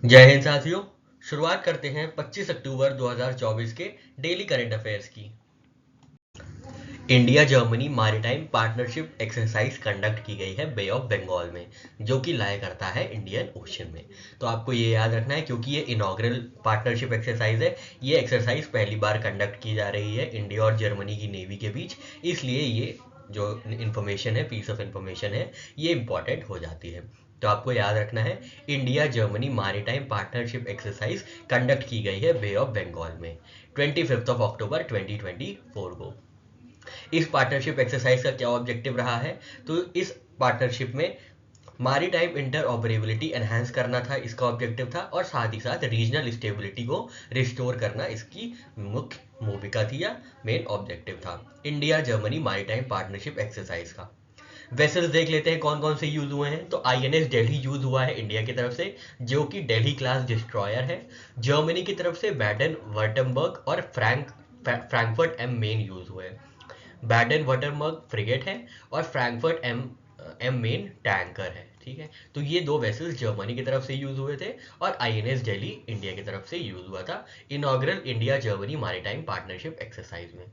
जय हिंद साथियों। शुरुआत करते हैं 25 अक्टूबर 2024 के डेली करंट अफेयर्स की। India Germany maritime partnership exercise conduct की गई है बे ऑफ बंगाल में, जो कि लाया करता है इंडियन ओशन में। तो आपको ये याद रखना है क्योंकि ये इनॉग्रल पार्टनरशिप एक्सरसाइज है। ये एक्सरसाइज पहली बार कंडक्ट की जा रही है इंडिया और जर्मनी की नेवी के बीच, इसलिए ये जो इन्फॉर्मेशन है, पीस ऑफ इन्फॉर्मेशन है, ये इंपॉर्टेंट हो जाती है। तो आपको याद रखना है, India Germany maritime partnership exercise conduct की गई है बे ऑफ बंगाल में 25 अक्टूबर 2024 को। इस पार्टनरशिप एक्सरसाइज का क्या ऑब्जेक्टिव रहा है? तो इस पार्टनरशिप में मारीटाइम इंटर ऑपरेबिलिटी एनहांस करना था, इसका ऑब्जेक्टिव था, और साथ ही साथ रीजनल स्टेबिलिटी को रिस्टोर करना इसकी मुख्य भूमिका थी या मेन ऑब्जेक्टिव था इंडिया जर्मनी मारीटाइम पार्टनरशिप एक्सरसाइज का। वेसल्स देख लेते हैं कौन कौन से यूज हुए हैं। तो आईएनएस दिल्ली यूज हुआ है इंडिया की तरफ से, जो कि दिल्ली क्लास डिस्ट्रॉयर है। जर्मनी की तरफ से बैडन वर्टमबर्ग और फ्रैंकफर्ट एम मेन यूज हुए हैं। बैडन वर्टरमर्ग फ्रिगेट है और Frankfurt am am Main tanker है। ठीक है, तो ये दो वेसल्स जर्मनी की तरफ से यूज हुए थे और आईएनएस दिल्ली इंडिया की तरफ से यूज हुआ था inaugural India Germany maritime partnership exercise में।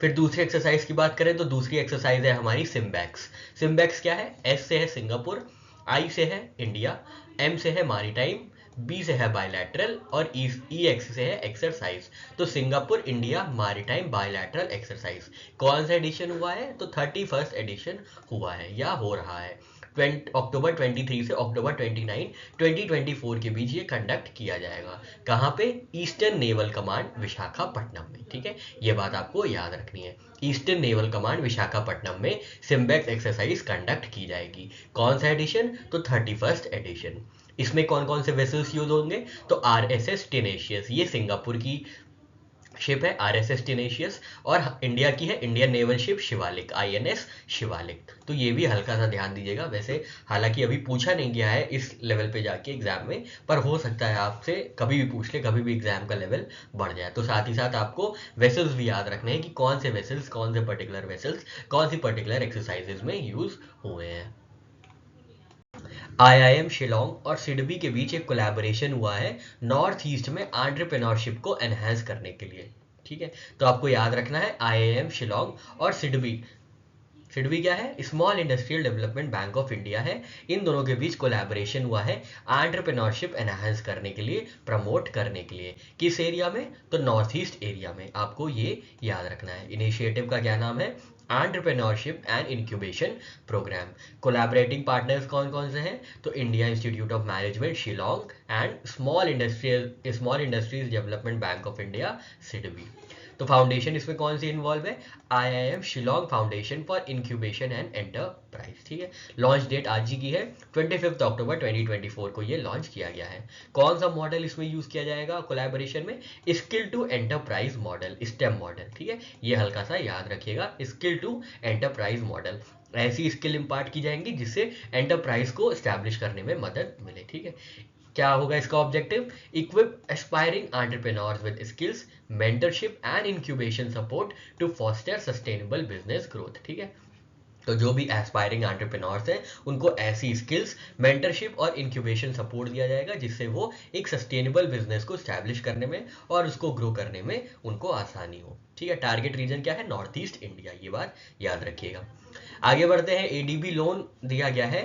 फिर दूसरी एक्सरसाइज की बात करें तो दूसरी एक्सरसाइज है हमारी सिम्बैक्स। सिम्बैक्स क्या है? एस से है सिंगापुर, आई से है इंडिया, एम से है मैरीटाइम, बी से है बायलैटरल और ई एक्स से है एक्सरसाइज। तो Singapore India maritime bilateral exercise कौन सा एडिशन हुआ है? तो 31st एडिशन हुआ है या हो रहा है। अक्टूबर 23 से अक्टूबर 29 2024 के बीच ये कंडक्ट किया जाएगा। कहाँ पे? ईस्टर्न नेवल कमांड विशाखापट्टनम में। ठीक है, ये बात आपको याद रखनी है। ईस्टर्न नेवल कमांड विशाखापट्टनम में सिम्बैक्स एक्सरसाइज कंडक्ट की जाएगी। कौन सा एडिशन? तो 31st एडिशन। इसमें कौन कौन से वेसल्स यूज होंगे? तो आरएसएस टेनेशियस, ये सिंगापुर की शिप है आरएसएस टेनेशियस, और इंडिया की है Indian naval ship Shivalik, INS Shivalik. तो ये भी हल्का सा ध्यान दीजिएगा। वैसे हालांकि अभी पूछा नहीं गया है इस लेवल पे जाके एग्जाम में, पर हो सकता है आपसे कभी भी पूछ ले, कभी भी एग्जाम का लेवल बढ़ जाए। तो साथ ही साथ आपको वेसल्स भी याद रखने हैं कि कौन से वेसल्स, कौन से पर्टिकुलर वेसल्स कौन सी पर्टिकुलर एक्सरसाइजेज में यूज हुए हैं। आईआईएम शिलोंग और सिडबी के बीच एक कोलैबोरेशन हुआ है नॉर्थ ईस्ट में एंटरप्रेन्योरशिप को एनहांस करने के लिए। ठीक है, तो आपको याद रखना है आईआईएम शिलोंग और सिडबी। सिडबी क्या है? Small industrial development Bank of India है। इन दोनों के बीच कोलैबोरेशन हुआ है एंटरप्रेन्योरशिप एनहांस करने के लिए, प्रमोट करने के लिए। किस एरिया में? तो नॉर्थ ईस्ट एरिया में। आपको ये याद रखना है। इनिशिएटिव का क्या नाम है? Entrepreneurship and incubation program. Collaborating partners कौन कौन से हैं? तो India Institute of Management Shillong and Small Industries Development Bank of India SIDBI. तो फाउंडेशन इसमें कौन सी इन्वॉल्व है? IIM Shillong foundation for incubation and enterprise. ठीक है, लॉन्च डेट आज ही की है, 25 अक्टूबर 2024 को ये लॉन्च किया गया है। कौन सा मॉडल इसमें यूज किया जाएगा कोलैबोरेशन में? Skill to enterprise model, STEM model. ठीक है, ये हल्का सा याद रखिएगा, स्किल टू एंटरप्राइज मॉडल। ऐसी स्किल इंपार्ट की जाएंगी जिससे एंटरप्राइज को स्टैब्लिश करने में मदद मिले। ठीक है, क्या होगा इसका objective? Equip aspiring entrepreneurs with skills, mentorship and incubation support to foster sustainable business growth. ठीक है, तो जो भी एस्पायरिंग एंटरप्रेन्योर्स हैं उनको ऐसी स्किल्स, मेंटरशिप और इंक्यूबेशन सपोर्ट दिया जाएगा जिससे वो एक सस्टेनेबल बिजनेस को स्टैब्लिश करने में और उसको ग्रो करने में उनको आसानी हो। ठीक है, टारगेट रीजन क्या है? नॉर्थ ईस्ट इंडिया, ये बात याद रखिएगा। आगे बढ़ते हैं। एडीबी लोन दिया गया है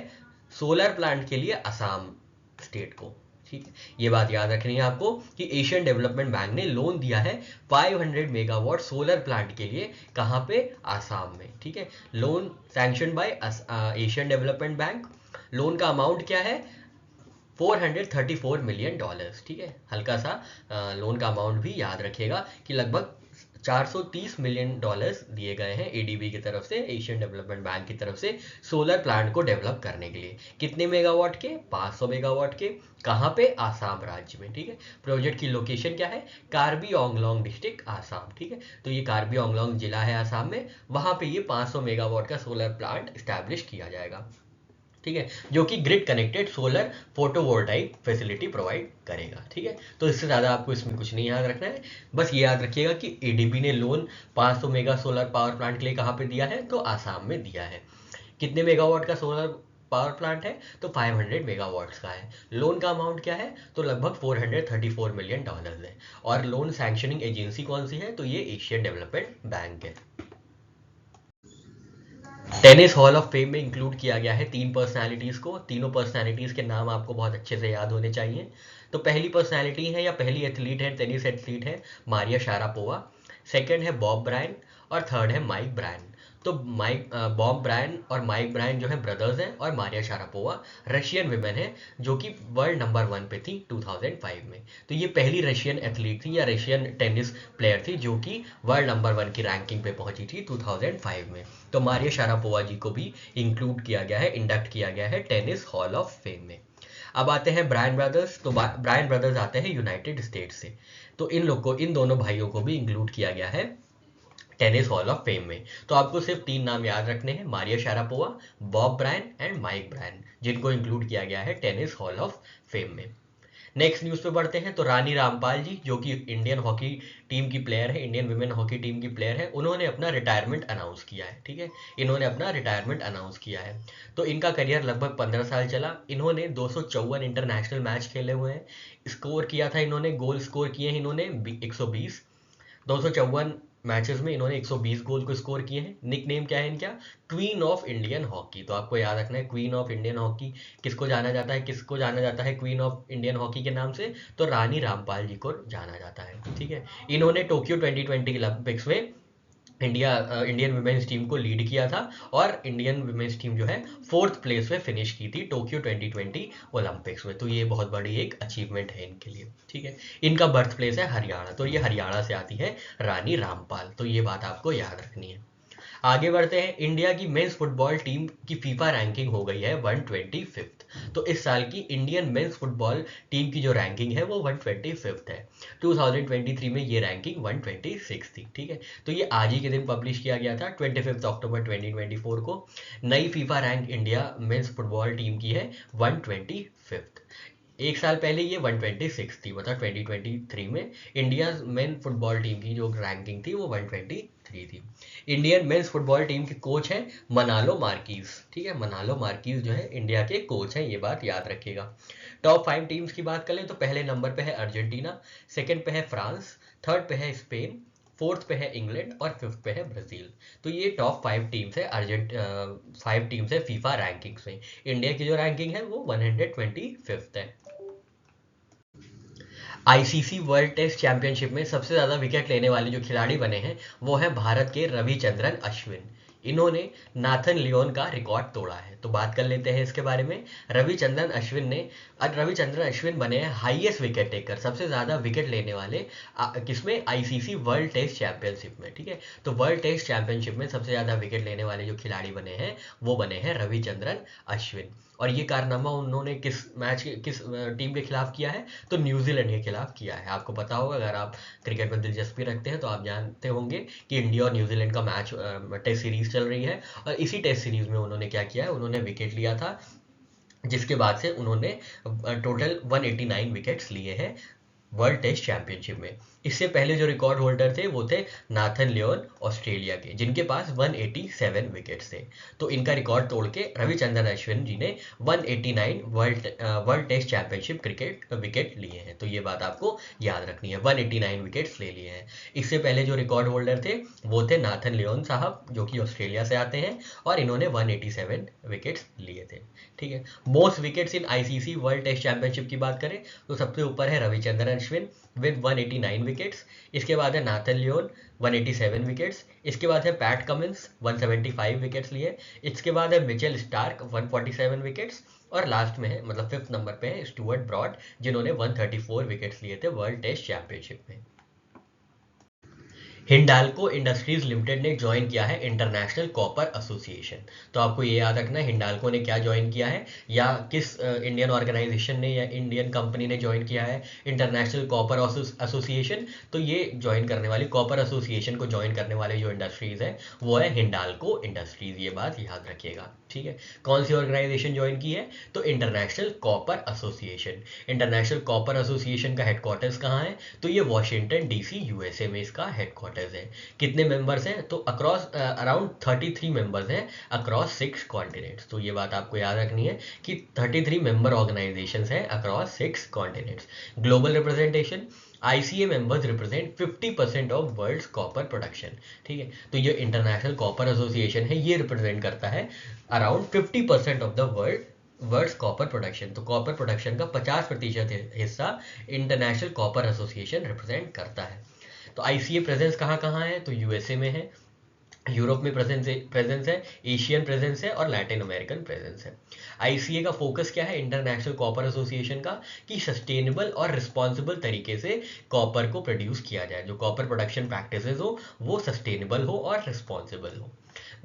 सोलर प्लांट के लिए असम स्टेट को। ठीक है, ये बात याद रखनी है आपको कि एशियन डेवलपमेंट बैंक ने लोन दिया है 500 मेगावाट सोलर प्लांट के लिए। कहाँ पे? आसाम में। ठीक है, loan sanction by Asian development bank. Loan का अमाउंट क्या है? $434 मिलियन। ठीक है, हल्का सा लोन का अमाउंट भी याद रखिएगा कि लगभग $430 मिलियन दिए गए हैं एडीबी की तरफ से, एशियन डेवलपमेंट बैंक की तरफ से, सोलर प्लांट को डेवलप करने के लिए। कितने मेगावाट के? 500 मेगावाट के। कहाँ पे? आसाम राज्य में। ठीक है, प्रोजेक्ट की लोकेशन क्या है? कार्बी आंगलोंग डिस्ट्रिक्ट, आसाम। ठीक है, तो ये कार्बी आंगलोंग जिला है आसाम में, वहां पे ये 500 मेगावाट का सोलर प्लांट स्टैब्लिश किया जाएगा। ठीक है, जो कि grid connected solar photovoltaic facility provide करेगा। ठीक है, तो इससे ज़्यादा आपको इसमें कुछ नहीं याद रखना है। बस ये याद रखिएगा कि एडीबी ने loan 500 mega solar power plant के लिए कहाँ पे दिया है? तो आसाम में दिया है। कितने मेगावाट का सोलर पावर प्लांट है तो 500 मेगावाट्स का है। लोन का अमाउंट क्या है, तो लगभग $434 मिलियन है। और लोन सैंक्शनिंग एजेंसी कौन सी है, तो ये एशियन डेवलपमेंट बैंक है। टेनिस हॉल ऑफ फेम में इंक्लूड किया गया है 3 पर्सनालिटीज को। तीनों पर्सनालिटीज के नाम आपको बहुत अच्छे से याद होने चाहिए। तो पहली पर्सनालिटी है या पहली एथलीट है, टेनिस एथलीट है मारिया शारापोवा। सेकंड है बॉब ब्रायन और थर्ड है माइक ब्रायन। तो बॉब ब्रायन और माइक ब्रायन जो है ब्रदर्स हैं और मारिया शारापोवा रशियन विमेन है जो कि वर्ल्ड नंबर 1 पे थी 2005 में। तो ये पहली रशियन एथलीट थी या रशियन टेनिस प्लेयर थी जो कि वर्ल्ड नंबर 1 की रैंकिंग पे पहुंची थी 2005 में। तो मारिया शारापोवा जी को भी इंक्लूड किया गया है, इंडक्ट किया गया है टेनिस हॉल ऑफ फेम में। अब आते हैं ब्रायन ब्रदर्स। तो ब्रायन ब्रदर्स आते हैं यूनाइटेड स्टेट्स से। तो इन दोनों भाइयों को भी इंक्लूड किया गया है टेनिस हॉल ऑफ फेम में। तो आपको सिर्फ 3 नाम याद रखने हैं, Maria Sharapova, Bob Bryan and Mike Bryan, जिनको इंक्लूड किया गया है टेनिस हॉल ऑफ फेम में। नेक्स्ट न्यूज़ पे बढ़ते हैं। तो रानी रामपाल जी जो कि इंडियन हॉकी टीम की प्लेयर है, इंडियन विमेन हॉकी टीम की प्लेयर है, उन्होंने अपना रिटायरमेंट अनाउंस किया है। ठीक है, इन्होंने अपना रिटायरमेंट अनाउंस किया है। तो इनका करियर लगभग 15 साल चला। इन्होंने 254 इंटरनेशनल मैच खेले हुए हैं। स्कोर किया था इन्होंने, गोल स्कोर किए हैं इन्होंने 120। 254 मैचेस में इन्होंने 120 गोल को स्कोर किए हैं। निक नेम क्या है इनका, क्वीन ऑफ इंडियन हॉकी। तो आपको याद रखना है क्वीन ऑफ इंडियन हॉकी किसको जाना जाता है, किसको जाना जाता है क्वीन ऑफ इंडियन हॉकी के नाम से, तो रानी रामपाल जी को जाना जाता है। ठीक है, इन्होंने टोक्यो 2020 ओलंपिक्स में इंडियन वुमेन्स टीम को लीड किया था और इंडियन वुमेन्स टीम जो है 4th प्लेस में फिनिश की थी टोक्यो 2020 ओलंपिक्स में। तो ये बहुत बड़ी एक अचीवमेंट है इनके लिए। ठीक है, इनका बर्थ प्लेस है हरियाणा, तो ये हरियाणा से आती है रानी रामपाल। तो ये बात आपको याद रखनी है। आगे बढ़ते हैं। इंडिया की मेंस फुटबॉल टीम की फीफा रैंकिंग हो गई है 125th। तो इस साल की इंडियन मेंस फुटबॉल टीम की जो रैंकिंग है वो 125th है। 2023 में ये रैंकिंग 126 थी। ठीक है, तो ये आज ही के दिन पब्लिश किया गया था 25 अक्टूबर 2024 को। नई FIFA rank India mains football team की है 125th। एक साल पहले ये 126 थी, मतलब 2023 में इंडिया मेन फुटबॉल टीम की जो रैंकिंग थी वो 123 थी। इंडियन मेंस फुटबॉल टीम के कोच हैं मनालो मार्कीज। ठीक है, मनालो मार्कीज जो है इंडिया के कोच हैं, ये बात याद रखिएगा। टॉप 5 टीम्स की बात करें तो पहले नंबर पे है अर्जेंटीना, सेकंड पे है फ्रांस, थर्ड पे है स्पेन, 4th पे है इंग्लैंड और 5th पे है ब्राजील। तो ये टॉप 5 टीम्स है 5 टीम्स है फीफा रैंकिंग्स में। इंडिया की जो रैंकिंग है वो 125th है। आईसीसी वर्ल्ड टेस्ट चैंपियनशिप में सबसे ज्यादा विकेट लेने वाले जो खिलाड़ी बने हैं वो है भारत के रविचंद्रन अश्विन। इन्होंने नाथन लियोन का रिकॉर्ड तोड़ा है। तो बात कर लेते हैं इसके बारे में। रविचंद्रन अश्विन बने हैं हाईएस्ट विकेट टेकर, सबसे ज्यादा विकेट लेने वाले किसमें, आईसीसी वर्ल्ड टेस्ट चैंपियनशिप में। ठीक है, तो वर्ल्ड टेस्ट चैंपियनशिप में सबसे ज्यादा विकेट लेने वाले जो खिलाड़ी बने हैं वो बने हैं रविचंद्रन अश्विन। और ये कारनामा उन्होंने किस टीम के खिलाफ किया है, तो न्यूजीलैंड के खिलाफ किया है। आपको पता होगा, अगर आप क्रिकेट में दिलचस्पी रखते हैं तो आप जानते होंगे कि इंडिया और न्यूजीलैंड का मैच टेस्ट सीरीज चल रही है और इसी टेस्ट सीरीज में उन्होंने क्या किया है, उन्होंने विकेट लिया था, जिसके बाद से उन्होंने टोटल 189 विकेट्स लिए हैं वर्ल्ड टेस्ट चैंपियनशिप में। इससे पहले जो रिकॉर्ड होल्डर थे वो थे नाथन लियोन ऑस्ट्रेलिया के, जिनके पास 187 विकेट्स थे। तो इनका रिकॉर्ड तोड़ के रविचंद्रन अश्विन जी ने 189 world test championship cricket wicket लिए हैं। तो ये बात आपको याद रखनी है, 189 विकेट्स ले लिए हैं। इससे पहले जो रिकॉर्ड होल्डर थे वो थे नाथन लियोन साहब जो कि ऑस्ट्रेलिया से आते हैं और इन्होंने 187 विकेट्स लिए थे। ठीक है, most wickets in ICC world test championship की बात करें तो सबसे ऊपर है रविचंद्रन अश्विन विद 189 विकेट्स। इसके बाद है नाथन लियोन 187 विकेट्स। इसके बाद है पैट कमिंस 175 विकेट्स लिए। इसके बाद है मिचेल स्टार्क 147 विकेट्स और लास्ट में है, मतलब 5th नंबर पे है स्टुअर्ट ब्रॉड जिन्होंने 134 विकेट्स लिए थे वर्ल्ड टेस्ट चैंपियनशिप में। हिंडाल्को इंडस्ट्रीज लिमिटेड ने ज्वाइन किया है इंटरनेशनल कॉपर एसोसिएशन। तो आपको ये याद रखना है हिंडाल्को ने क्या ज्वाइन किया है या किस इंडियन ऑर्गेनाइजेशन ने या इंडियन कंपनी ने ज्वाइन किया है इंटरनेशनल कॉपर एसोसिएशन। तो ये ज्वाइन करने वाली कॉपर एसोसिएशन को ज्वाइन करने वाले जो इंडस्ट्रीज है वो है हिंडाल्को इंडस्ट्रीज, ये बात याद रखिएगा। ठीक है। कौन सी ऑर्गेनाइजेशन ज्वाइन की है? तो international copper association. International copper association का हेडक्वार्टर्स कहाँ है? तो ये वॉशिंगटन डीसी यूएसए में इसका हेडक्वार्टर्स है। कितने मेंबर्स हैं? तो अक्रॉस अराउंड 33 मेंबर्स हैं अक्रॉस 6 कॉन्टिनेंट्स। तो ये बात आपको याद रखनी है कि 33 मेंबर ऑर्गेनाइजेशंस हैं across 6 continents. Global representation, ICA members represent 50% of world's copper production. ठीक है, तो ये इंटरनेशनल कॉपर एसोसिएशन है, ये रिप्रेजेंट करता है around 50% of the world's copper production. तो कॉपर प्रोडक्शन का 50% हिस्सा इंटरनेशनल कॉपर एसोसिएशन रिप्रेजेंट करता है। तो ICA प्रेजेंस कहाँ कहाँ है? तो यूएसए में है, यूरोप में प्रेजेंस है, एशियन प्रेजेंस है और लैटिन अमेरिकन प्रेजेंस है। ICA का फोकस क्या है इंटरनेशनल कॉपर एसोसिएशन का? कि सस्टेनेबल और रिस्पॉन्सिबल तरीके से कॉपर को प्रोड्यूस किया जाए, जो कॉपर प्रोडक्शन प्रैक्टिसेस हो वो सस्टेनेबल हो और रिस्पॉन्सिबल हो।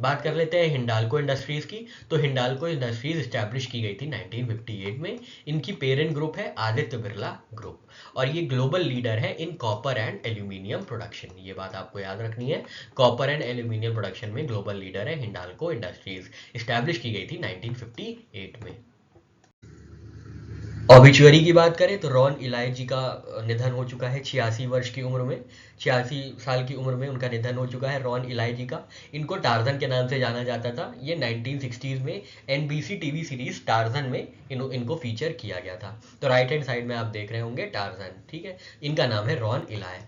बात कर लेते हैं हिंडाल्को इंडस्ट्रीज की। तो हिंडाल्को इंडस्ट्रीज इस्टेब्लिश की गई थी 1958 में। इनकी पेरेंट ग्रुप है आदित्य बिरला ग्रुप और ये ग्लोबल लीडर है in copper and aluminium production. ये बात आपको याद रखनी है, कॉपर एंड एल्यूमिनियम प्रोडक्शन में ग्लोबल लीडर है हिंडाल्को इंडस्ट्रीज। इस्टेब्लिश की गई थी 1958 में। ऑबिचुअरी की बात करें तो रॉन इलाई जी का निधन हो चुका है 86 वर्ष की उम्र में, 86 साल की उम्र में उनका निधन हो चुका है रॉन इलाई जी का। इनको टार्जन के नाम से जाना जाता था। ये 1960s में NBC टीवी सीरीज टार्जन में इनको फीचर किया गया था। तो राइट हैंड साइड में आप देख रहे होंगे टार्जन, ठीक है। इनका नाम है रॉन इलाई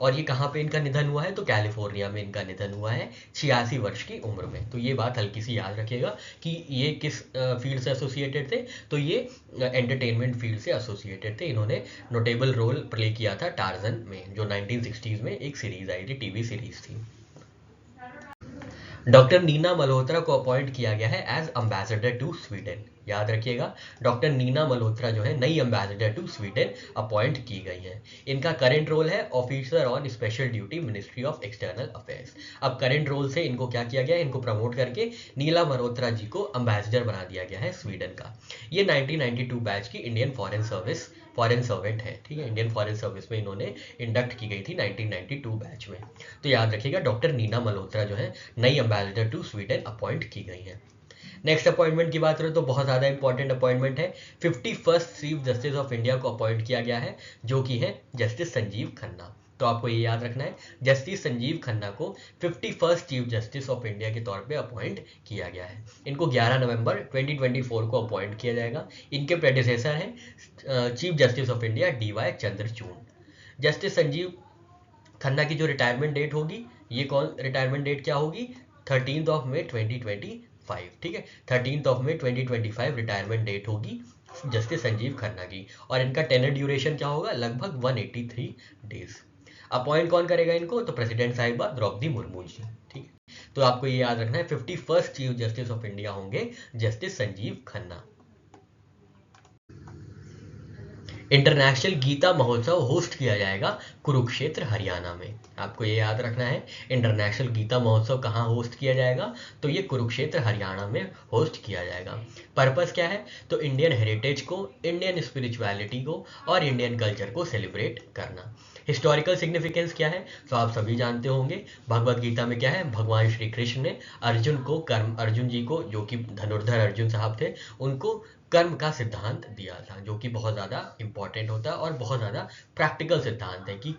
और ये कहाँ पे इनका निधन हुआ है? तो कैलिफोर्निया में इनका निधन हुआ है 86 वर्ष की उम्र में। तो ये बात हल्की सी याद रखिएगा कि ये किस फील्ड से एसोसिएटेड थे? तो ये एंटरटेनमेंट फील्ड से एसोसिएटेड थे। इन्होंने नोटेबल रोल प्ले किया था टार्जन में, जो 1960s में एक सीरीज आई थी, टीवी सीरीज थी। डॉक्टर नीना मल्होत्रा को अपॉइंट किया गया है एज एम्बेसडर टू स्वीडन। याद रखिएगा, डॉक्टर नीना मल्होत्रा जो है नई एम्बेसडर टू स्वीडन अपॉइंट की गई है। इनका करंट रोल है officer on special duty ministry of external affairs. अब करंट रोल से इनको क्या किया गया है? इनको प्रमोट करके नीला मल्होत्रा जी को एम्बेसडर बना दिया गया है स्वीडन का। ये 1992 बैच की इंडियन फॉरेन सर्वेंट है, ठीक है। इंडियन फॉरेन सर्विस में इन्होंने इंडक्ट की गई थी 1992 बैच में। तो याद रखिएगा डॉक्टर नीना मल्होत्रा जो है नई एम्बेसडर टू स्वीडन अपॉइंट की गई है। नेक्स्ट अपॉइंटमेंट की बात करें तो बहुत ज़्यादा इंपॉर्टेंट अपॉइंटमेंट है। 51st chief justice of India को अपॉइंट किया गया है, जो कि है जस्टिस संजीव खन्ना। तो आपको ये याद रखना है, जस्टिस संजीव खन्ना को 51st chief justice of India के तौर पे अपॉइंट किया गया है। इनको 11 नवंबर 2024 को अपॉइंट किया जाएगा। इनके प्रेडिसेसर हैं chief justice of India DY Chandrachud. Justice Sanjeev Khanna की जो रिटायरमेंट डेट होगी, ये कौन रिटायरमेंट डेट क्या होगी? 13 मई 2025, ठीक है। 13 मई 2025 रिटायरमेंट डेट होगी जस्टिस संजीव खन्ना की। और इनका टेनर ड्यूरेशन क्या होगा? लगभग 183 डेज। अपॉइंट कौन करेगा इनको? तो प्रेसिडेंट साहिबा द्रौपदी मुर्मू जी, ठीक है। तो आपको ये याद रखना है 51st chief justice of India होंगे जस्टिस संजीव खन्ना। इंटरनेशनल गीता महोत्सव होस्ट किया जाएगा कुरुक्षेत्र हरियाणा में। आपको ये याद रखना है, इंटरनेशनल गीता महोत्सव कहाँ होस्ट किया जाएगा? तो ये कुरुक्षेत्र हरियाणा में होस्ट किया जाएगा। पर्पस क्या है? तो इंडियन हेरिटेज को, इंडियन स्पिरिचुअलिटी को और इंडियन कल्चर को सेलिब्रेट करना। हिस्टोरिकल सिग्निफिकेंस क्या है? तो आप सभी जानते होंगे, भगवत गीता में क्या है? भगवान श्री कृष्ण ने अर्जुन जी को, जो कि धनुर्धर अर्जुन साहब थे, उनको कर्म का सिद्धांत दिया था, जो कि बहुत ज़्यादा इंपॉर्टेंट होता है और बहुत ज़्यादा प्रैक्टिकल सिद्धांत है कि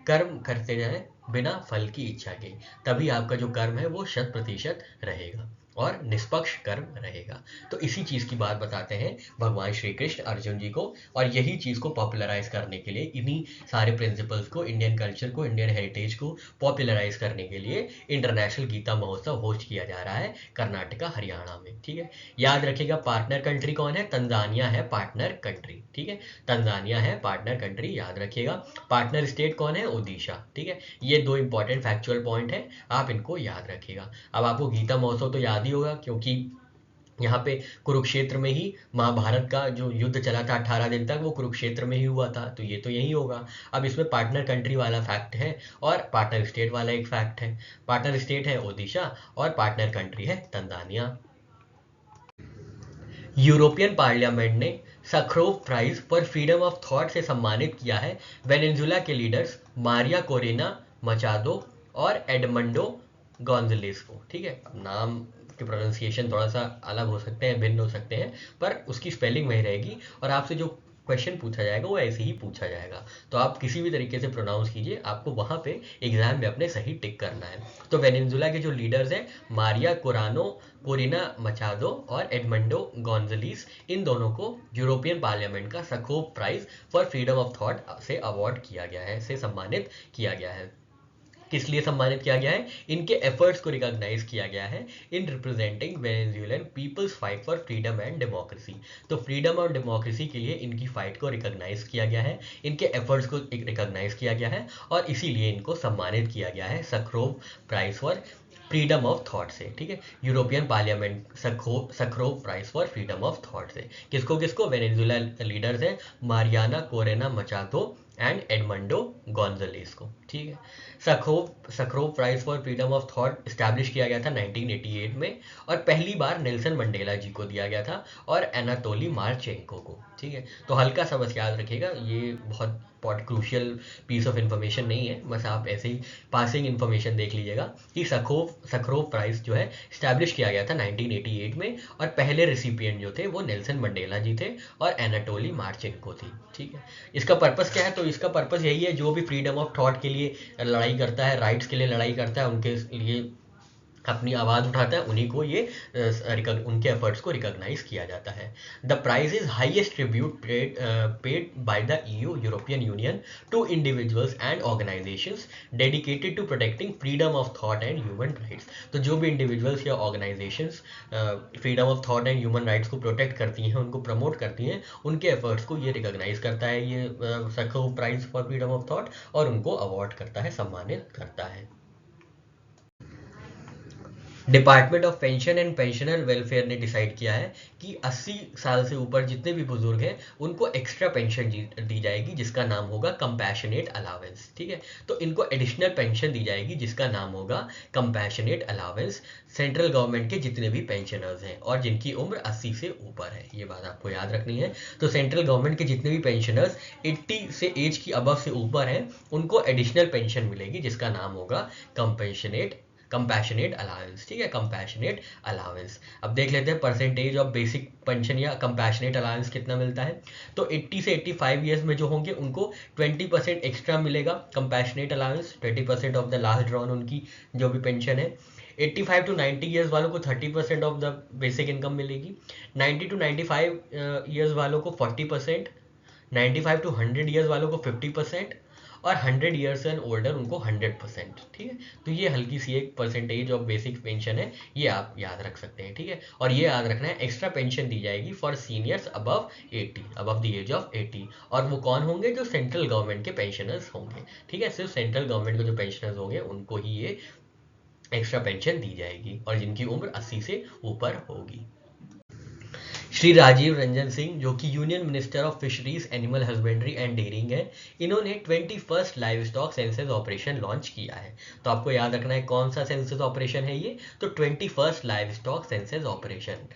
कर्म करते जाए बिना फल की इच्छा के, तभी आपका जो कर्म है वो 100% रहेगा और निष्पक्ष कर्म रहेगा। तो इसी चीज़ की बात बताते हैं भगवान श्री कृष्ण अर्जुन जी को, और यही चीज़ को पॉपुलराइज करने के लिए, इन्हीं सारे प्रिंसिपल्स को, इंडियन कल्चर को, इंडियन हेरिटेज को पॉपुलराइज करने के लिए इंटरनेशनल गीता महोत्सव होस्ट किया जा रहा है कर्नाटका हरियाणा में, ठीक है। याद रखिएगा पार्टनर कंट्री कौन है? तंजानिया है पार्टनर कंट्री, ठीक है। तंजानिया है पार्टनर कंट्री, याद रखिएगा। पार्टनर स्टेट कौन है? ओडिशा, ठीक है। ये दो इंपॉर्टेंट फैक्चुअल पॉइंट है, आप इनको याद रखिएगा। अब आपको गीता महोत्सव तो याद ही होगा, क्योंकि यहाँ पे कुरुक्षेत्र में ही महाभारत का जो युद्ध चला था 18 दिन तक, वो कुरुक्षेत्र में ही हुआ था, तो ये तो यही होगा। अब इसमें पार्टनर कंट्री वाला फैक्ट है और पार्टनर स्टेट वाला एक फैक्ट है। पार्टनर स्टेट है ओडिशा और पार्टनर कंट्री है तंजानिया। यूरोपियन पार्लियामेंट ने Sakharov prize for freedom of thought से सम्मानित किया है वेनेजुएला के लीडर्स मारिया कोरेना मचादो और एडमंडो गोंजलेस को, ठीक है। अब नाम उसके प्रोनाउंसिएशन थोड़ा सा अलग हो सकते हैं, भिन्न हो सकते हैं, पर उसकी स्पेलिंग वही रहेगी और आपसे जो क्वेश्चन पूछा जाएगा वो ऐसे ही पूछा जाएगा। तो आप किसी भी तरीके से प्रोनाउंस कीजिए, आपको वहाँ पे एग्जाम में अपने सही टिक करना है। तो वेनेजुला के जो लीडर्स हैं, मारिया कोरिना मचादो और एडमंडो गोंजलीस, इन दोनों को यूरोपियन पार्लियामेंट का Sakharov prize for freedom of thought से अवार्ड किया गया है, से सम्मानित किया गया है। किस लिए सम्मानित किया गया है? इनके एफर्ट्स को रिकॉग्नाइज किया गया है in representing Venezuelan peoples fight for freedom and democracy. तो फ्रीडम और डेमोक्रेसी के लिए इनकी फाइट को रिकॉग्नाइज किया गया है, इनके एफर्ट्स को रिकॉग्नाइज किया गया है और इसीलिए इनको सम्मानित किया गया है Sakharov prize for freedom of thought से। ठीक है, European Parliament Sakharov prize for freedom of thought से किसको किसको? वेनेजुएला लीडर्स हैं Mariana Corina Machado and Edmundo Gonzalez को। ठीक है, Sakharov prize for freedom of thought establish किया गया था 1988 में और पहली बार नेल्सन मंडेला जी को दिया गया था और एनाटोली मार्चेंको को। ठीक है, तो हल्का सा बस याद रखिएगा, ये बहुत क्रूशियल पीस ऑफ इन्फॉर्मेशन नहीं है, बस आप ऐसे ही पासिंग इन्फॉर्मेशन देख लीजिएगा कि सखरोव प्राइज जो है स्टैब्लिश किया गया था 1988 में और पहले रिसिपिएंट जो थे वो नेल्सन मंडेला जी थे और एनाटोली मार्चेंको थी। ठीक है, इसका पर्पस क्या है? तो इसका पर्पस यही है, जो भी फ्रीडम ऑफ थॉट के लिए लड़ाई करता है, राइट्स के लिए लड़ाई करता है, उनके लिए अपनी आवाज़ उठाता है, उन्हीं को ये उनके एफर्ट्स को रिकॉग्नाइज किया जाता है। The prize is highest tribute paid by the EU European Union to individuals and organisations dedicated to protecting freedom of thought and human rights. तो जो भी इंडिविजुअल्स या organisations freedom of thought and human rights को protect करती हैं, उनको promote करती हैं, उनके एफर्ट्स को ये रिकॉग्नाइज करता है, ये Sakharov prize for freedom of thought, और उनको अवार्ड करता है, सम्मानित करता है। Department of pension and pensioner welfare ने डिसाइड किया है कि 80 साल से ऊपर जितने भी बुजुर्ग हैं उनको एक्स्ट्रा पेंशन दी जाएगी जिसका नाम होगा कंपैशनेट अलावेंस। ठीक है, तो इनको एडिशनल पेंशन दी जाएगी जिसका नाम होगा कंपैशनेट अलावेंस, सेंट्रल गवर्नमेंट के जितने भी पेंशनर्स हैं और जिनकी उम्र 80 से ऊपर है, ये बात आपको याद रखनी है। तो सेंट्रल गवर्नमेंट के जितने भी पेंशनर्स 80 से एज की अबव से ऊपर हैं उनको एडिशनल पेंशन मिलेगी जिसका नाम होगा कंपैशनेट अलावेंस। ठीक है, कंपैशनेट अलावेंस। अब देख लेते हैं परसेंटेज ऑफ बेसिक पेंशन या कंपैशनेट अलावेंस कितना मिलता है। तो 80 से 85 ईयर्स में जो होंगे उनको 20% एक्स्ट्रा मिलेगा compassionate allowance, 20% of the last drawn उनकी जो भी पेंशन है। 85 टू 90 ईयर्स वालों को 30% ऑफ द बेसिक इनकम मिलेगी, 90 टू 95 ईयर्स वालों को 40%, 95 टू 100 ईयर्स वालों को 50% और 100 ईयर्स एंड ओल्डर उनको 100%। ठीक है, तो ये हल्की सी एक परसेंटेज ऑफ बेसिक पेंशन है, ये आप याद रख सकते हैं। ठीक है, और ये याद रखना है एक्स्ट्रा पेंशन दी जाएगी for seniors above the age of 80, और वो कौन होंगे? जो सेंट्रल गवर्नमेंट के पेंशनर्स होंगे। ठीक है, सिर्फ सेंट्रल गवर्नमेंट के जो पेंशनर्स होंगे उनको ही ये एक्स्ट्रा पेंशन दी जाएगी और जिनकी उम्र 80 से ऊपर होगी। श्री राजीव रंजन सिंह जो कि union minister of fisheries, animal husbandry and dairying है, इन्होंने 21st livestock census operation launch किया है। तो आपको याद रखना है कौन सा सेंसस ऑपरेशन है ये? तो 21st livestock census operation.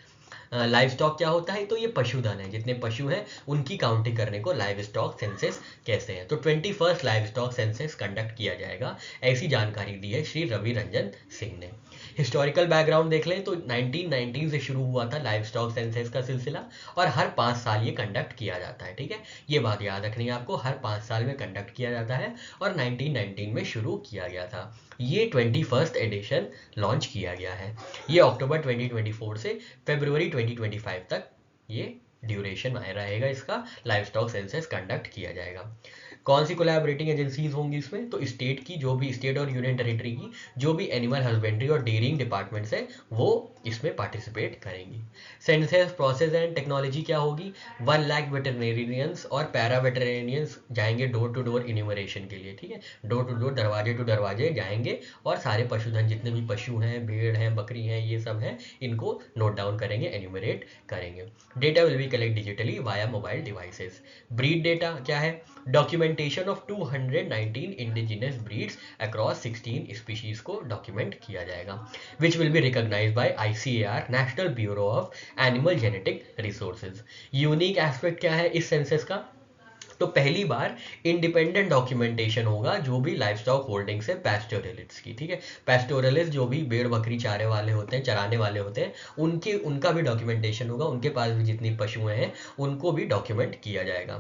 Live stock क्या होता है? तो ये पशुधन है, जितने पशु हैं उनकी काउंटिंग करने को लाइव स्टॉक सेंसस कहते हैं। तो 21st livestock census conduct किया जाएगा, ऐसी जानकारी दी है श्री रवि रंजन सिंह ने। हिस्टोरिकल बैकग्राउंड देख लें तो 1919 से शुरू हुआ था लाइव स्टॉक सेंसस का सिलसिला और हर 5 साल ये कंडक्ट किया जाता है। ठीक है, ये बात याद रखनी है आपको, हर 5 साल में कंडक्ट किया जाता है और 1919 में शुरू किया गया था। ये 21st एडिशन लॉन्च किया गया है। ये अक्टूबर 2024 से फरवरी 2025 तक ये ड्यूरेशन रहेगा, इसका लाइव स्टॉक सेंसस कंडक्ट किया जाएगा। कौन सी कोलैबोरेटिंग एजेंसीज होंगी इसमें? तो स्टेट की, जो भी स्टेट और यूनियन टेरिटरी की जो भी एनिमल हस्बेंड्री और डेयरिंग डिपार्टमेंट्स हैं वो इसमें पार्टिसिपेट करेंगी। सेंसस प्रोसेस एंड टेक्नोलॉजी क्या होगी? 1 लाख वेटरनेरियंस और पैरा वेटरनेरियंस जाएंगे डोर टू डोर इन्यूमरेशन के लिए। ठीक है, डोर टू डोर, दरवाजे टू दरवाजे जाएंगे और सारे पशुधन जितने भी पशु हैं, भेड़ हैं, बकरी हैं, ये सब हैं, इनको नोट डाउन करेंगे, एन्यूमरेट करेंगे। Data will be collect digitally via mobile devices. Breed data क्या है? Documentation of 219 indigenous breeds across 16 species को डॉक्यूमेंट किया जाएगा, which will be recognised by ICAR, national bureau of animal genetic resources. Unique aspect क्या है इस census का? तो पहली बार इंडिपेंडेंट डॉक्यूमेंटेशन होगा जो भी लाइफ स्टॉक होल्डिंग्स है पैस्टोरलिस्ट की, ठीक है। पैस्टोरलिस्ट जो भी भेड़ बकरी चारे वाले होते हैं, चराने वाले होते हैं, उनका भी डॉक्यूमेंटेशन होगा, उनके पास भी जितनी पशुएं हैं उनको भी डॉक्यूमेंट किया जाएगा।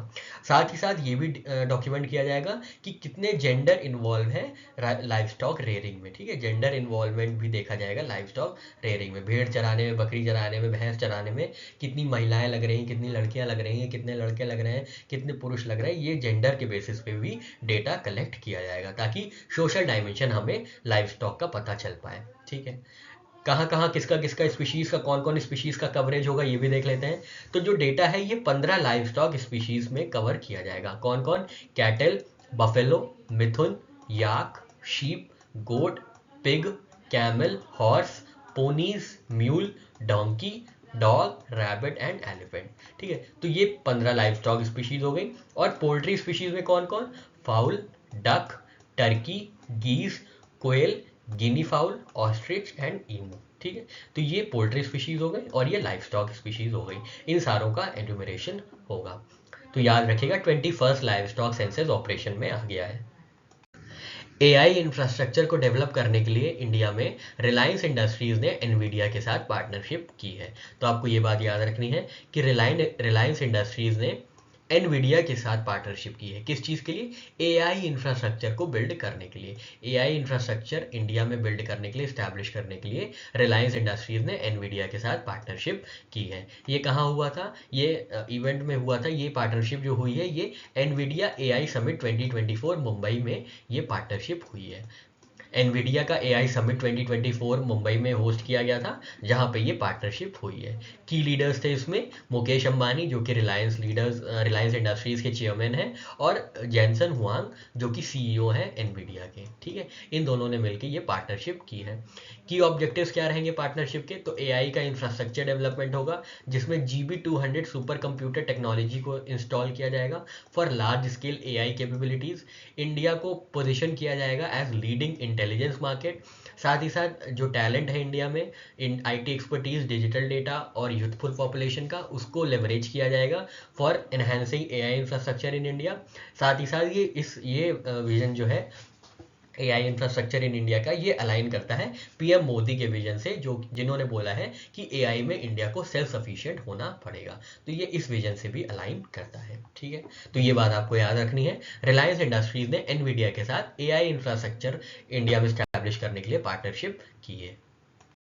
साथ ही साथ ये भी डॉक्यूमेंट किया जाएगा कि कितने जेंडर इन्वॉल्व है लाइफ स्टॉक रेयरिंग में, ठीक है। जेंडर इन्वॉल्वमेंट भी देखा जाएगा लाइफ स्टॉक रेयरिंग में, भेड़ चराने में, बकरी चराने में, भैंस चराने में कितनी महिलाएं लग रही हैं, कितनी लड़कियां लग रही हैं, कितने लड़के लग रहे हैं, कितने पुरुष लग रहे हैं, ये जेंडर के बेसिस पे भी डेटा कलेक्ट किया जाएगा ताकि सोशल डायमेंशन हमें लाइफ स्टॉक का पता चल पाए, ठीक है। कहाँ कहाँ किसका किसका स्पीशीज का, कौन कौन स्पीशीज का कवरेज होगा ये भी देख लेते हैं। तो जो डेटा है ये 15 लाइफ स्टॉक स्पीशीज में कवर किया जाएगा। कौन कौन? Cattle, buffalo, mithun, yak, sheep, goat, pig, camel, horse, ponies, mule, donkey, dog, rabbit and elephant, ठीक है। तो ये 15 लाइफ स्टॉक स्पीशीज हो गई। और पोल्ट्री स्पीशीज में कौन कौन? Fowl, duck, turkey, geese, quail, guinea fowl, ostrich and emu, ठीक है। तो ये पोल्ट्री स्पीशीज हो गई और ये लाइफ स्टॉक स्पीशीज हो गई। इन सारों का एन्यूमरेशन होगा। तो याद रखिएगा 21st life stock census operation में आ गया है। एआई इंफ्रास्ट्रक्चर को डेवलप करने के लिए इंडिया में रिलायंस इंडस्ट्रीज ने एनवीडिया के साथ पार्टनरशिप की है। तो आपको ये बात याद रखनी है कि रिलायंस इंडस्ट्रीज ने एनवीडिया के साथ पार्टनरशिप की है। किस चीज़ के लिए? एआई इंफ्रास्ट्रक्चर को बिल्ड करने के लिए। एआई इंफ्रास्ट्रक्चर इंडिया में बिल्ड करने के लिए, स्टैब्लिश करने के लिए रिलायंस इंडस्ट्रीज ने एनवीडिया के साथ पार्टनरशिप की है। ये कहाँ हुआ था? ये इवेंट में हुआ था। ये पार्टनरशिप जो हुई है ये एनवीडिया एआई समिट 2024 मुंबई में ये पार्टनरशिप हुई है। एनवीडिया का एआई समिट 2024 मुंबई में होस्ट किया गया था जहां पे ये पार्टनरशिप हुई है। की लीडर्स थे इसमें मुकेश अंबानी जो कि रिलायंस इंडस्ट्रीज के चेयरमैन हैं, और जैनसन हुआंग जो कि सीईओ हैं एनवीडिया के, ठीक है। इन दोनों ने मिलकर ये पार्टनरशिप की है। की ऑब्जेक्टिव्स क्या रहेंगे पार्टनरशिप के? तो एआई का इंफ्रास्ट्रक्चर डेवलपमेंट होगा जिसमें GB200 सुपर कंप्यूटर टेक्नोलॉजी को इंस्टॉल किया जाएगा for large scale AI capabilities. India को पोजीशन किया जाएगा एज लीडिंग इंटेलिजेंस मार्केट। साथ ही साथ जो टैलेंट है इंडिया में in IT expertise, digital data और यूथफुल पॉपुलेशन का, उसको लेवरेज किया जाएगा for enhancing AI infrastructure in India. साथ ही साथ ये विजन जो है एआई इंफ्रास्ट्रक्चर इन इंडिया का, ये अलाइन करता है पीएम मोदी के विजन से, जिन्होंने बोला है कि एआई में इंडिया को सेल्फ सफिशिएंट होना पड़ेगा। तो ये इस विजन से भी अलाइन करता है, ठीक है। तो ये बात आपको याद रखनी है। रिलायंस इंडस्ट्रीज ने एनवीडिया के साथ एआई इंफ्रास्ट्रक्चर इंडिया में स्टैब्लिश करने के लिए पार्टनरशिप की है।